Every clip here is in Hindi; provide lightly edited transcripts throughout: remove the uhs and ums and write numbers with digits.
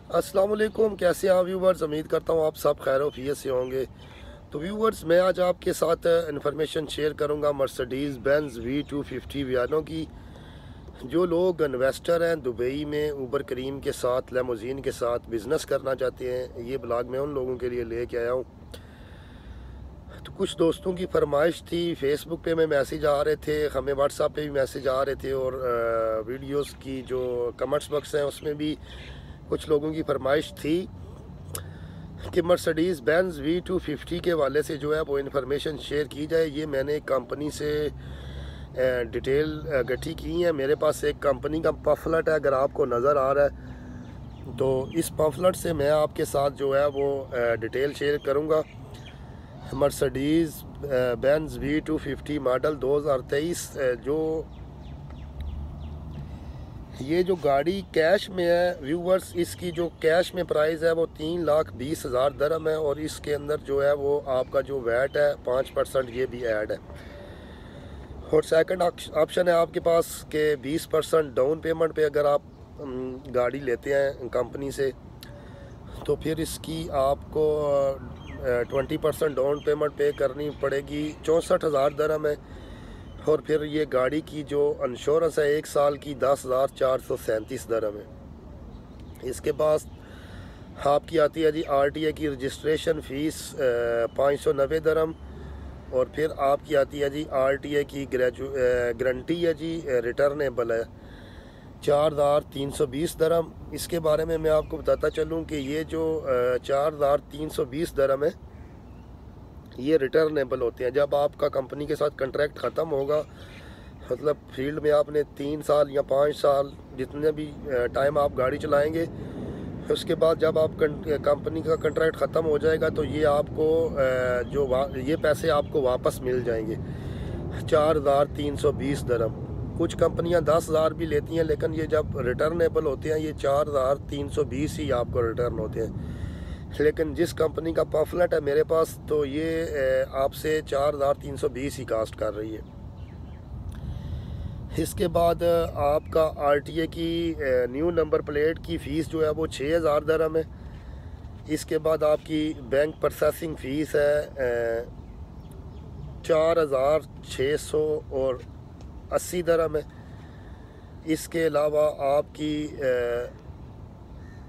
अस्सलाम वालेकुम, कैसे हैं आप व्यूवर्स। उम्मीद करता हूँ आप सब खैर वफियत से होंगे। तो व्यूवर्स, मैं आज आपके साथ इन्फॉर्मेशन शेयर करूँगा मर्सिडीज़ बेंज V250 वियानो की। जो लोग इन्वेस्टर हैं दुबई में ऊबर करीम के साथ लेमोजीन के साथ बिज़नेस करना चाहते हैं, ये ब्लॉग मैं उन लोगों के लिए लेके आया हूँ। तो कुछ दोस्तों की फरमाइश थी, फेसबुक पे में मैसेज आ रहे थे, हमें व्हाट्सएप पे भी मैसेज आ रहे थे, और वीडियोस की जो कमेंट्स बॉक्स हैं उसमें भी कुछ लोगों की फरमाइश थी कि मर्सिडीज़ बेंज V250 के वाले से जो है वो इन्फॉर्मेशन शेयर की जाए। ये मैंने एक कंपनी से डिटेल इकट्ठी की है। मेरे पास एक कंपनी का पम्फलेट है, अगर आपको नज़र आ रहा है तो इस पम्फलेट से मैं आपके साथ जो है वो डिटेल शेयर करूँगा। मर्सिडीज़ बेंज V250 मॉडल 2023, ये जो गाड़ी कैश में है व्यूवर्स, इसकी जो कैश में प्राइस है वो 3,20,000 दरम है, और इसके अंदर जो है वो आपका जो वैट है 5% ये भी ऐड है। और सेकंड ऑप्शन है आपके पास कि 20% डाउन पेमेंट पे अगर आप गाड़ी लेते हैं कंपनी से, तो फिर इसकी आपको 20% डाउन पेमेंट पे करनी पड़ेगी, 64,000 दरम है। और फिर ये गाड़ी की जो इंश्योरेंस है 1 साल की 10,437 दरम है। इसके पास आपकी आती है जी RTA की रजिस्ट्रेशन फ़ीस 590 दरम, और फिर आपकी आती है जी RTA की गारंटी है जी, रिटर्नेबल है 4,320 दरम। इसके बारे में मैं आपको बताता चलूँ कि ये जो 4,320 दरम है ये रिटर्नेबल होते हैं। जब आपका कंपनी के साथ कॉन्ट्रैक्ट ख़त्म होगा, मतलब फील्ड में आपने 3 साल या 5 साल जितने भी टाइम आप गाड़ी चलाएंगे, उसके बाद जब आप कंपनी का कॉन्ट्रैक्ट ख़त्म हो जाएगा तो ये आपको ये पैसे आपको वापस मिल जाएंगे 4,320 दरम। कुछ कंपनियां 10,000 भी लेती हैं, लेकिन ये जब रिटर्नेबल होते हैं ये 4,320 ही आपको रिटर्न होते हैं। लेकिन जिस कंपनी का पम्फलेट है मेरे पास, तो ये आपसे 4,320 ही कास्ट कर रही है। इसके बाद आपका RTA की न्यू नंबर प्लेट की फ़ीस जो है वो 6,000 दरम है। इसके बाद आपकी बैंक प्रोसेसिंग फ़ीस है 4,680 दरम है। इसके अलावा आपकी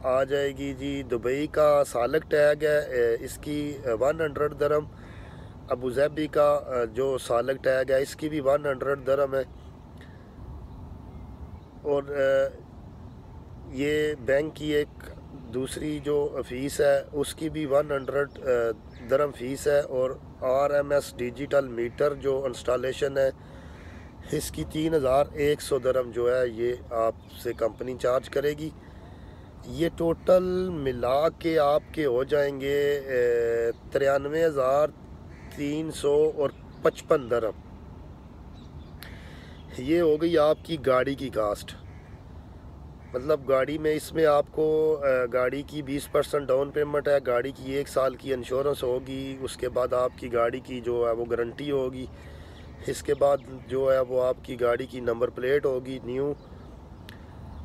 आ जाएगी जी दुबई का सालक टैग है, इसकी 100 दरम। अबू धाबी का जो सालक टैग है इसकी भी 100 दरम है। और ये बैंक की एक दूसरी जो फ़ीस है उसकी भी 100 दरम फ़ीस है। और RMS डिजिटल मीटर जो इंस्टॉलेशन है इसकी 3,100 दरम जो है ये आपसे कंपनी चार्ज करेगी। ये टोटल मिला के आपके हो जाएंगे 93,355 दरम। ये हो गई आपकी गाड़ी की कास्ट। मतलब गाड़ी में इसमें आपको गाड़ी की 20% डाउन पेमेंट है, गाड़ी की 1 साल की इंश्योरेंस होगी, उसके बाद आपकी गाड़ी की जो है वो गारंटी होगी, इसके बाद जो है वो आपकी गाड़ी की नंबर प्लेट होगी न्यू,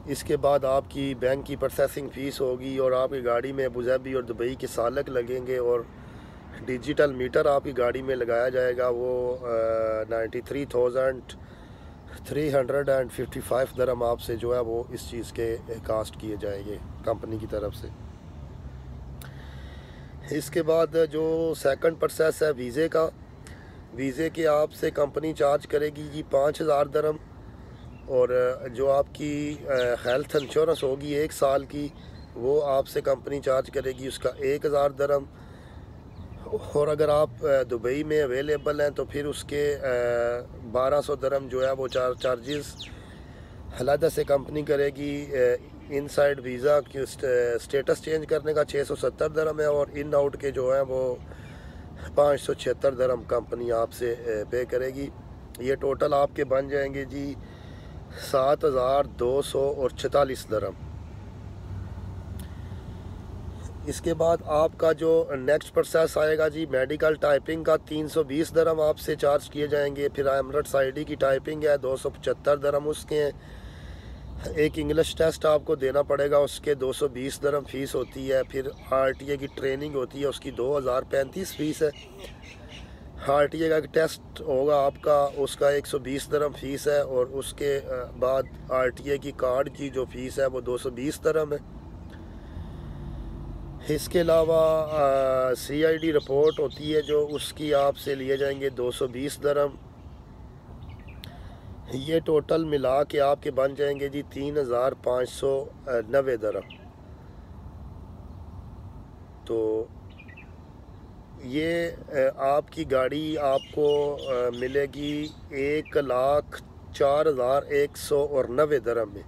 इसके बाद आपकी बैंक की प्रोसेसिंग फ़ीस होगी, और आपकी गाड़ी में अबू धाबी और दुबई के सालक लगेंगे, और डिजिटल मीटर आपकी गाड़ी में लगाया जाएगा। वो 93,355 दरम आपसे जो है वो इस चीज़ के कास्ट किए जाएंगे कंपनी की तरफ से। इसके बाद जो सेकंड प्रोसेस है वीज़े का, वीज़े के आपसे कंपनी चार्ज करेगी जी 5,000 दरम। और जो आपकी हेल्थ इंश्योरेंस होगी 1 साल की, वो आपसे कंपनी चार्ज करेगी उसका 1,000 दरम। और अगर आप दुबई में अवेलेबल हैं तो फिर उसके 1,200 दरम जो है वो चार्जेस अलहदा से कंपनी करेगी। इनसाइड वीज़ा की स्टेटस चेंज करने का 670 दरम है, और इन आउट के जो है वो 576 दरम कंपनी आपसे पे करेगी। ये टोटल आपके बन जाएंगे जी 7,246 दरम। इसके बाद आपका जो नेक्स्ट प्रोसेस आएगा जी मेडिकल टाइपिंग का 320 दरम आपसे चार्ज किए जाएंगे। फिर एमरेट्स ID की टाइपिंग है 275 दरम उसके हैं। एक इंग्लिश टेस्ट आपको देना पड़ेगा, उसके 220 दरम फ़ीस होती है। फिर आरटीए की ट्रेनिंग होती है, उसकी 2035 फ़ीस है। आरटीए का टेस्ट होगा आपका, उसका 120 दरम फ़ीस है। और उसके बाद आरटीए की कार्ड की जो फ़ीस है वो 220 दरम है। इसके अलावा सीआईडी रिपोर्ट होती है जो, उसकी आपसे लिए जाएंगे 220 दरम। ये टोटल मिला के आपके बन जाएंगे जी 3590 दरम। तो ये आपकी गाड़ी आपको मिलेगी 1,04,190 दरम में।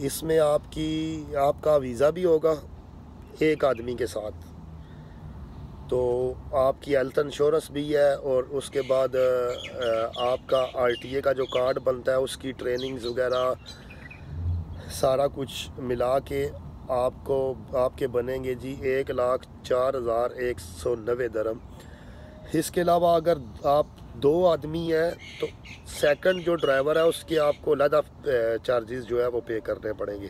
इसमें आपका वीज़ा भी होगा एक आदमी के साथ, तो आपकी हेल्थ इंश्योरेंस भी है। और उसके बाद आपका आरटीए का जो कार्ड बनता है, उसकी ट्रेनिंग्स वगैरह सारा कुछ मिला के आपके बनेंगे जी 1,04,190 दरम। इसके अलावा अगर आप 2 आदमी हैं तो सेकंड जो ड्राइवर है उसके आपको अलग चार्जेस जो है वो पे करने पड़ेंगे।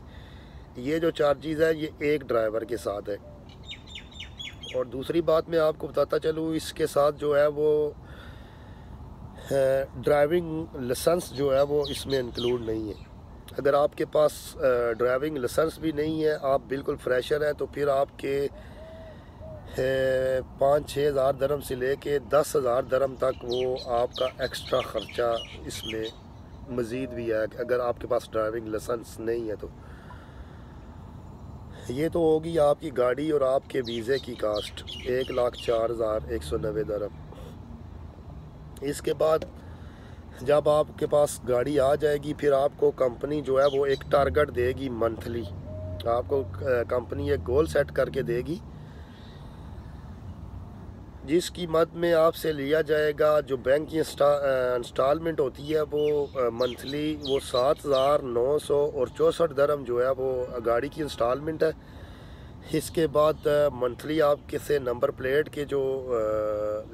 ये जो चार्जेस है ये एक ड्राइवर के साथ है। और दूसरी बात मैं आपको बताता चलूँ, इसके साथ जो है वो ड्राइविंग लाइसेंस जो है वो इसमें इंक्लूड नहीं है। अगर आपके पास ड्राइविंग लाइसेंस भी नहीं है, आप बिल्कुल फ्रेशर हैं, तो फिर आपके 5-6 हज़ार दरम से लेके 10,000 दरम तक वो आपका एक्स्ट्रा ख़र्चा इसमें मज़ीद भी है, अगर आपके पास ड्राइविंग लाइसेंस नहीं है तो। ये तो होगी आपकी गाड़ी और आपके वीज़े की कास्ट 1,04,190 दरम। इसके बाद जब आपके पास गाड़ी आ जाएगी, फिर आपको कंपनी जो है वो एक टारगेट देगी मंथली। आपको कंपनी एक गोल सेट करके देगी जिसकी मद में आपसे लिया जाएगा जो बैंक की इंस्टॉलमेंट होती है वो मंथली वो 7,964 दरम जो है वो गाड़ी की इंस्टॉलमेंट है। इसके बाद मंथली आपके से नंबर प्लेट के जो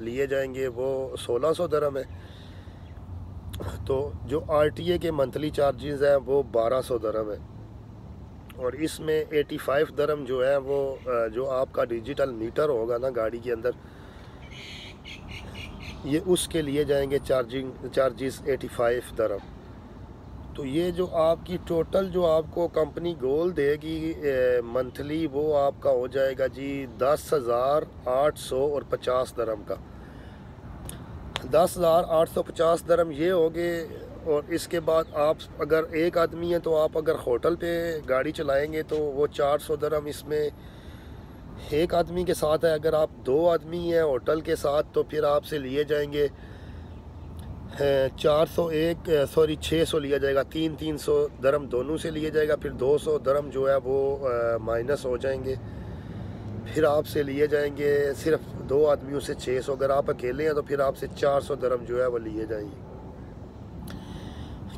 लिए जाएंगे वो 1,600 दरम है। तो जो आरटीए के मंथली चार्जेस हैं वो 1,200 दरम है। और इसमें 85 दरम जो है वो जो आपका डिजिटल मीटर होगा ना गाड़ी के अंदर, ये उसके लिए जाएंगे चार्जेस 85 दरम। तो ये जो आपकी टोटल जो आपको कंपनी गोल देगी मंथली, वो आपका हो जाएगा जी 10,850 दरम का। 10,850 दरम ये हो गए। और इसके बाद आप अगर एक आदमी है तो आप अगर होटल पे गाड़ी चलाएंगे तो वो 400 दरम इसमें एक आदमी के साथ है। अगर आप 2 आदमी हैं होटल के साथ तो फिर आपसे लिए जाएंगे 600 लिया जाएगा। 300 दरम दोनों से लिया जाएगा। फिर 200 दरम जो है वो माइनस हो जाएंगे। फिर आपसे लिए जाएंगे सिर्फ 2 आदमियों से 600। अगर आप अकेले हैं तो फिर आपसे 400 दरम जो है वो लिए जाएंगे।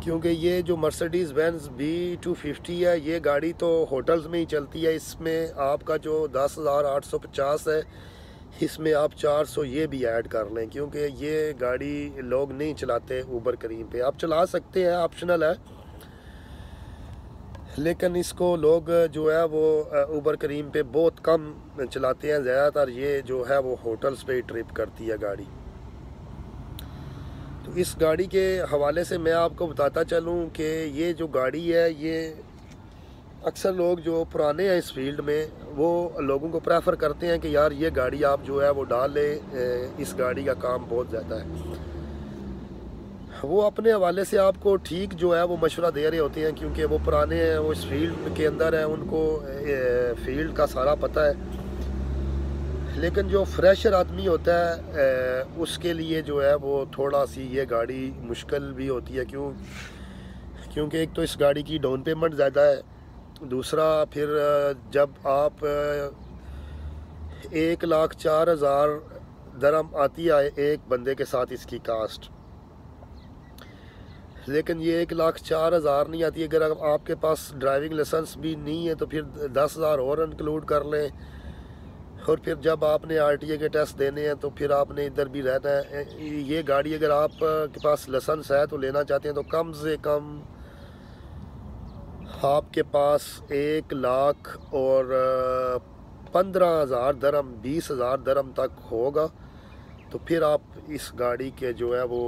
क्योंकि ये जो मर्सिडीज़ बेंज B250 है, ये गाड़ी तो होटल्स में ही चलती है। इसमें आपका जो 10,850 है, इसमें आप 400 ये भी ऐड कर लें, क्योंकि ये गाड़ी लोग नहीं चलाते ऊबर करीम पे। आप चला सकते हैं, ऑप्शनल है, लेकिन इसको लोग जो है वो ऊबर करीम पे बहुत कम चलाते हैं। ज़्यादातर ये जो है वो होटल्स पे ही ट्रिप करती है गाड़ी। तो इस गाड़ी के हवाले से मैं आपको बताता चलूँ कि ये जो गाड़ी है, ये अक्सर लोग जो पुराने हैं इस फील्ड में, वो लोगों को प्रेफर करते हैं कि यार ये गाड़ी आप जो है वो डाल लें, इस गाड़ी का काम बहुत ज़्यादा है। वो अपने हवाले से आपको ठीक जो है वो मशवरा दे रहे होते हैं, क्योंकि वो पुराने हैं, वो इस फील्ड के अंदर हैं, उनको फील्ड का सारा पता है। लेकिन जो फ्रेशर आदमी होता है उसके लिए जो है वो थोड़ा सी ये गाड़ी मुश्किल भी होती है। क्योंकि एक तो इस गाड़ी की डाउन पेमेंट ज़्यादा है, दूसरा फिर जब आप 1,04,000 दरम आती है एक बंदे के साथ इसकी कास्ट, लेकिन ये 1,04,000 नहीं आती। अगर आपके पास ड्राइविंग लाइसेंस भी नहीं है तो फिर 10,000 और इंक्लूड कर लें। और फिर जब आपने आरटीए के टेस्ट देने हैं तो फिर आपने इधर भी रहना है। ये गाड़ी अगर आप के पास लाइसेंस है तो लेना चाहते हैं तो कम से कम आपके पास 1 लाख और 15,000 दरम 20,000 दरम तक होगा तो फिर आप इस गाड़ी के जो है वो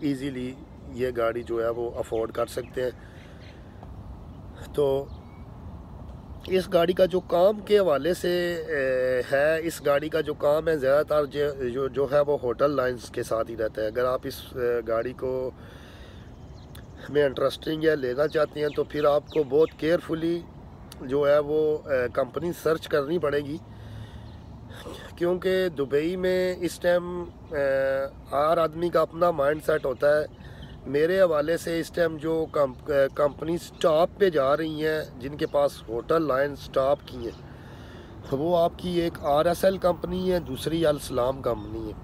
इजीली ये गाड़ी जो है वो अफोर्ड कर सकते हैं। तो इस गाड़ी का जो काम के हवाले से है, इस गाड़ी का जो काम है ज़्यादातर जो है वो होटल लाइंस के साथ ही रहता है। अगर आप इस गाड़ी को में इंटरेस्टिंग या लेना चाहते हैं तो फिर आपको बहुत केयरफुली जो है वो कंपनी सर्च करनी पड़ेगी, क्योंकि दुबई में इस टाइम हर आदमी का अपना माइंड सेट होता है। मेरे हवाले से इस टाइम जो कंपनी स्टॉप पे जा रही हैं जिनके पास होटल लाइन स्टॉप की है, वो आपकी एक RSL कंपनी है, दूसरी अल सलाम कंपनी है।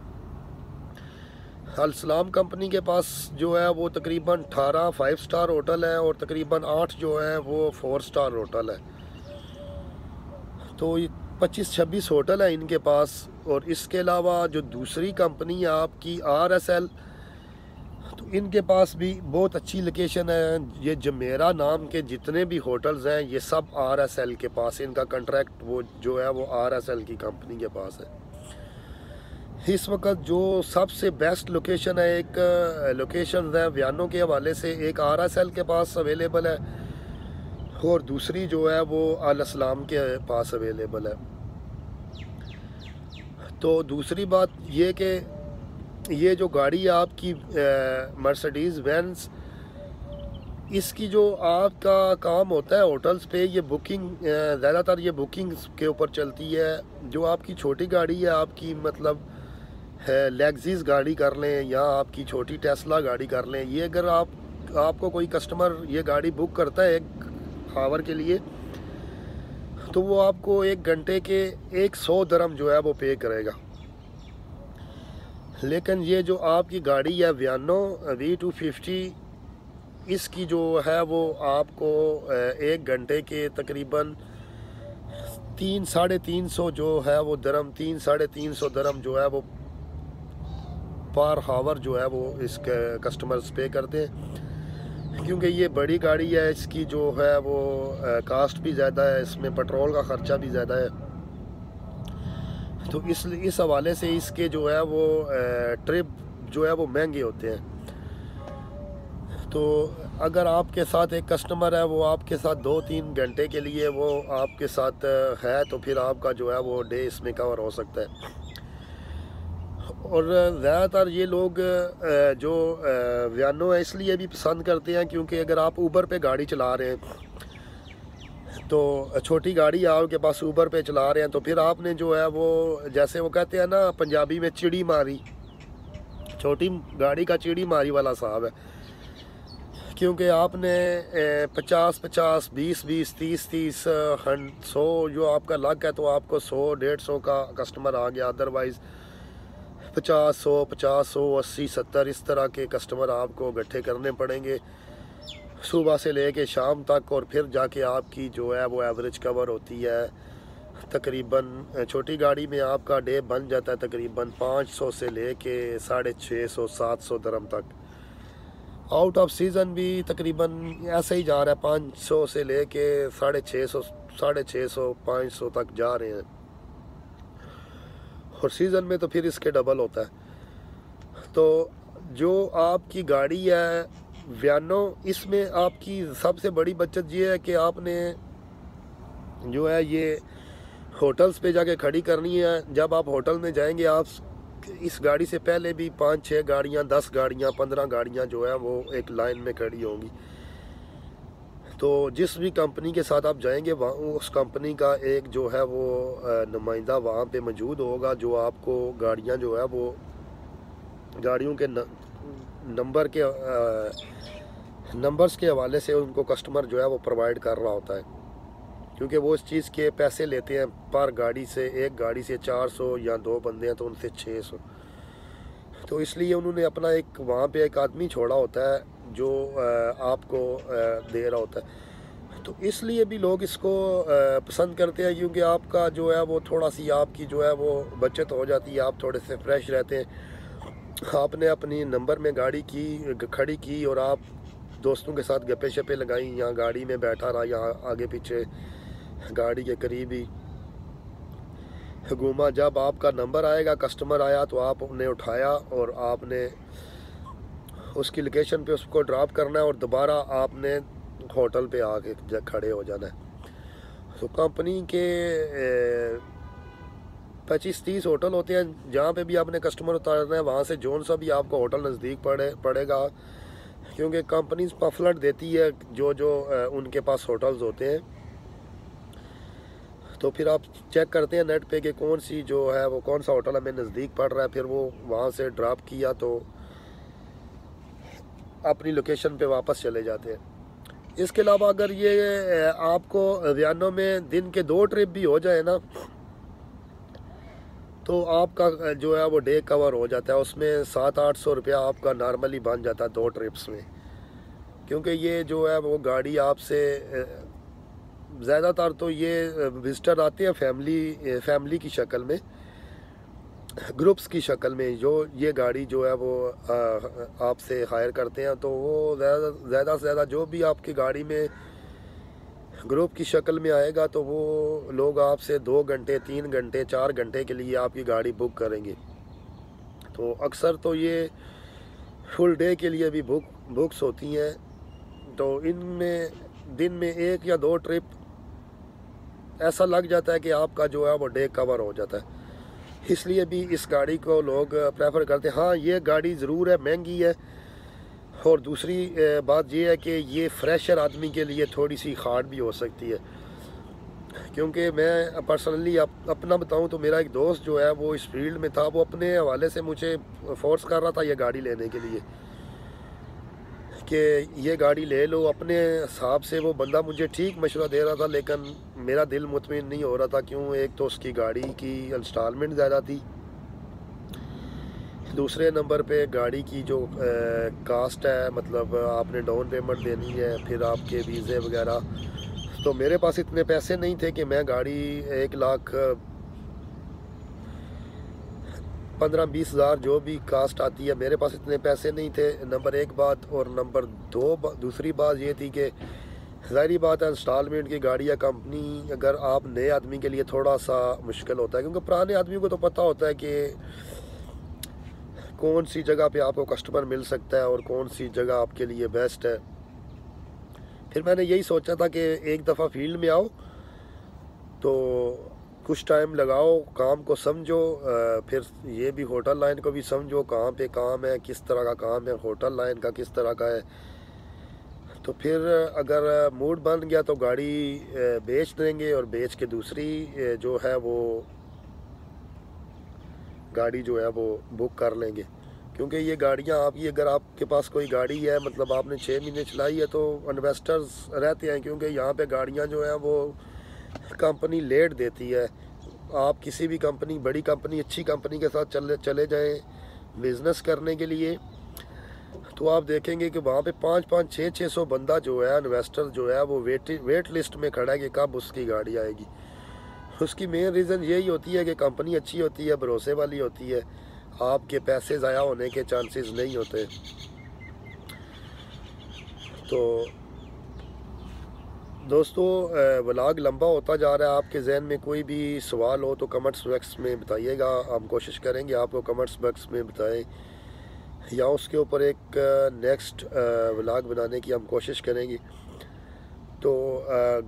अल सलाम कंपनी के पास जो है वो तकरीबन 18 5 स्टार होटल है और तकरीबन 8 जो है वो 4 स्टार होटल है। तो 25-26 होटल है इनके पास। और इसके अलावा जो दूसरी कंपनी है आपकी RSL, तो इनके पास भी बहुत अच्छी लोकेशन है। ये जमेरा नाम के जितने भी होटल्स हैं ये सब RSL के पास, इनका कॉन्ट्रैक्ट वो जो है वो RSL की कंपनी के पास है। इस वक्त जो सबसे बेस्ट लोकेशन है, एक लोकेशन है वियानो के हवाले से, एक RSL के पास अवेलेबल है और दूसरी जो है वो अल सलाम के पास अवेलेबल है। तो दूसरी बात ये कि ये जो गाड़ी है आपकी मर्सिडीज़ बेंज, इसकी जो आपका काम होता है होटल्स पे, ये बुकिंग ज़्यादातर ये बुकिंग के ऊपर चलती है। जो आपकी छोटी गाड़ी है, आपकी मतलब लेक्सिस गाड़ी कर लें या आपकी छोटी टेस्ला गाड़ी कर लें, ये अगर आपको कोई कस्टमर ये गाड़ी बुक करता है 1 आवर के लिए, तो वो आपको 1 घंटे के 100 दरम जो है वो पे करेगा। लेकिन ये जो आपकी गाड़ी है वियानो V250, इसकी जो है वो आपको 1 घंटे के तकरीबन 300-350 जो है वो दरम, 300-350 दरम जो है वो पर हावर जो है वो इसके कस्टमर्स पे करते हैं। क्योंकि ये बड़ी गाड़ी है, इसकी जो है वो कास्ट भी ज़्यादा है, इसमें पेट्रोल का ख़र्चा भी ज़्यादा है। तो इस हवाले से इसके जो है वो ट्रिप जो है वो महंगे होते हैं। तो अगर आपके साथ एक कस्टमर है, वो आपके साथ 2-3 घंटे के लिए वो आपके साथ है, तो फिर आपका जो है वो डे इसमें कवर हो सकता है। और ज़्यादातर ये लोग जो वियानो है इसलिए भी पसंद करते हैं क्योंकि अगर आप ऊबर पे गाड़ी चला रहे हैं, तो छोटी गाड़ी आपके पास ऊबर पे चला रहे हैं, तो फिर आपने जो है वो, जैसे वो कहते हैं ना पंजाबी में, चिड़ी मारी, छोटी गाड़ी का चिड़ी मारी वाला साहब है। क्योंकि आपने 50-50, 20-20, 30-30, 100 जो आपका लग है, तो आपको 100-150 का कस्टमर आ गया। अदरवाइज़ 50-100, 50-100, 80-70 इस तरह के कस्टमर आपको इकट्ठे करने पड़ेंगे सुबह से लेके शाम तक। और फिर जाके आपकी जो है वो एवरेज कवर होती है तकरीबन, छोटी गाड़ी में आपका डे बन जाता है तकरीबन 500 से लेके 650-700 दरम तक। आउट ऑफ सीज़न भी तकरीबन ऐसे ही जा रहा है, 500 से लेके 650, 500 तक जा रहे हैं। और सीज़न में तो फिर इसके डबल होता है। तो जो आपकी गाड़ी है वियानो, इसमें आपकी सबसे बड़ी बचत ये है कि आपने जो है ये होटल्स पे जाके खड़ी करनी है। जब आप होटल में जाएंगे, आप इस गाड़ी से पहले भी 5-6 गाड़ियाँ, 10 गाड़ियाँ, 15 गाड़ियाँ जो है वो एक लाइन में खड़ी होंगी। तो जिस भी कंपनी के साथ आप जाएंगे, वहाँ उस कंपनी का एक जो है वो नुमाइंदा वहाँ पे मौजूद होगा, जो आपको गाड़ियाँ जो है वो गाड़ियों के नंबर्स के हवाले से उनको कस्टमर जो है वो प्रोवाइड कर रहा होता है। क्योंकि वो इस चीज़ के पैसे लेते हैं पर गाड़ी से, एक गाड़ी से 400 या 2 बंदे हैं तो उनसे 600। तो इसलिए उन्होंने अपना एक वहाँ पे एक आदमी छोड़ा होता है जो आपको दे रहा होता है। तो इसलिए भी लोग इसको पसंद करते हैं, क्योंकि आपका जो है वो थोड़ा सी आपकी जो है वो बचत हो जाती है, आप थोड़े से फ्रेश रहते हैं। आपने अपनी नंबर में गाड़ी की खड़ी की और आप दोस्तों के साथ गप्पे शप्पे लगाई, यहाँ गाड़ी में बैठा रहा, यहाँ आगे पीछे गाड़ी के करीब ही घूमा। जब आपका नंबर आएगा, कस्टमर आया, तो आपने उठाया और आपने उसकी लोकेशन पे उसको ड्रॉप करना है और दोबारा आपने होटल पे आके खड़े हो जाना है। तो कंपनी के 25-30 होटल होते हैं जहाँ पे भी आपने कस्टमर उतारना है, वहाँ से जोन सा भी आपको होटल नज़दीक पड़ेगा, क्योंकि कंपनी पफलट देती है जो उनके पास होटल्स होते हैं। तो फिर आप चेक करते हैं नेट पे कि कौन सी जो है वो कौन सा होटल हमें नज़दीक पड़ रहा है, फिर वो वहाँ से ड्रॉप किया तो अपनी लोकेशन पे वापस चले जाते हैं। इसके अलावा अगर ये आपको वियना में दिन के 2 ट्रिप भी हो जाए ना, तो आपका जो है वो डे कवर हो जाता है। उसमें 700-800 रुपया आपका नॉर्मली बन जाता है 2 ट्रिप्स में, क्योंकि ये जो है वो गाड़ी आपसे ज़्यादातर तो ये विजिटर आते हैं फैमिली की शक्ल में, ग्रुप्स की शक्ल में। जो ये गाड़ी जो है वो आपसे हायर करते हैं, तो वो ज़्यादा से ज़्यादा जो भी आपकी गाड़ी में ग्रुप की शक्ल में आएगा, तो वो लोग आपसे 2 घंटे 3 घंटे 4 घंटे के लिए आपकी गाड़ी बुक करेंगे। तो अक्सर तो ये फुल डे के लिए भी बुक्स होती हैं। तो इनमें दिन में 1 या 2 ट्रिप ऐसा लग जाता है कि आपका जो है वो डे कवर हो जाता है। इसलिए भी इस गाड़ी को लोग प्रेफर करते हैं। हाँ, ये गाड़ी ज़रूर है, महंगी है, और दूसरी बात ये है कि ये फ्रेशर आदमी के लिए थोड़ी सी हार्ड भी हो सकती है। क्योंकि मैं पर्सनली अपना बताऊं तो मेरा एक दोस्त जो है वो इस फील्ड में था, वो अपने हवाले से मुझे फोर्स कर रहा था ये गाड़ी लेने के लिए कि ये गाड़ी ले लो। अपने हिसाब से वो बंदा मुझे ठीक मशवरा दे रहा था, लेकिन मेरा दिल मुतमिन नहीं हो रहा था। क्यों? एक तो उसकी गाड़ी की इंस्टॉलमेंट ज़्यादा थी, दूसरे नंबर पे गाड़ी की जो कास्ट है, मतलब आपने डाउन पेमेंट देनी है, फिर आपके वीज़े वगैरह। तो मेरे पास इतने पैसे नहीं थे कि मैं गाड़ी 1,15-20 हज़ार जो भी कास्ट आती है, मेरे पास इतने पैसे नहीं थे, नंबर 1 बात। और नंबर 2 दूसरी बात ये थी कि ज़ाहिर बात है इंस्टॉलमेंट की गाड़ी या कंपनी, अगर आप नए आदमी के लिए थोड़ा सा मुश्किल होता है, क्योंकि पुराने आदमियों को तो पता होता है कि कौन सी जगह पे आपको कस्टमर मिल सकता है और कौन सी जगह आपके लिए बेस्ट है। फिर मैंने यही सोचा था कि एक दफ़ा फील्ड में आओ तो कुछ टाइम लगाओ, काम को समझो, फिर ये भी होटल लाइन को भी समझो, कहाँ पे काम है, किस तरह का काम है, होटल लाइन का किस तरह का है। तो फिर अगर मूड बन गया तो गाड़ी बेच देंगे और बेच के दूसरी जो है वो गाड़ी जो है वो बुक कर लेंगे। क्योंकि ये गाड़ियाँ आपकी, अगर आपके पास कोई गाड़ी है, मतलब आपने 6 महीने चलाई है, तो इन्वेस्टर्स रहते हैं, क्योंकि यहाँ पे गाड़ियाँ जो हैं वो कंपनी लेट देती है। आप किसी भी कंपनी, बड़ी कंपनी, अच्छी कंपनी के साथ चले जाएं बिज़नेस करने के लिए, तो आप देखेंगे कि वहाँ पे 5-5, 600 बंदा जो है, इन्वेस्टर जो है वो वेट लिस्ट में खड़ा है कि कब उसकी गाड़ी आएगी। उसकी मेन रीज़न यही होती है कि कंपनी अच्छी होती है, भरोसे वाली होती है, आपके पैसे ज़ाया होने के चांसेस नहीं होते। तो दोस्तों, व्लॉग लंबा होता जा रहा है। आपके जहन में कोई भी सवाल हो तो कमेंट्स बॉक्स में बताइएगा, हम कोशिश करेंगे आपको कमेंट्स बॉक्स में बताएं, या उसके ऊपर एक नेक्स्ट व्लॉग बनाने की हम कोशिश करेंगे। तो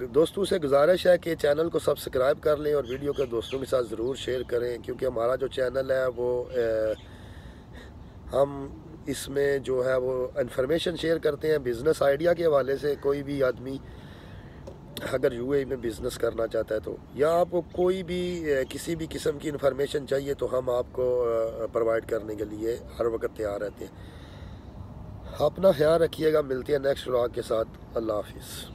दोस्तों से गुजारिश है कि चैनल को सब्सक्राइब कर लें और वीडियो को दोस्तों के साथ ज़रूर शेयर करें, क्योंकि हमारा जो चैनल है वो हम इसमें जो है वो इन्फॉर्मेशन शेयर करते हैं बिज़नेस आइडिया के हवाले से। कोई भी आदमी अगर यूएई में बिज़नेस करना चाहता है तो, या आपको कोई भी किसी भी किस्म की इन्फॉर्मेशन चाहिए, तो हम आपको प्रोवाइड करने के लिए हर वक्त तैयार रहते हैं। अपना ख्याल रखिएगा, मिलते हैं नेक्स्ट व्लॉग के साथ। अल्लाह हाफिज़।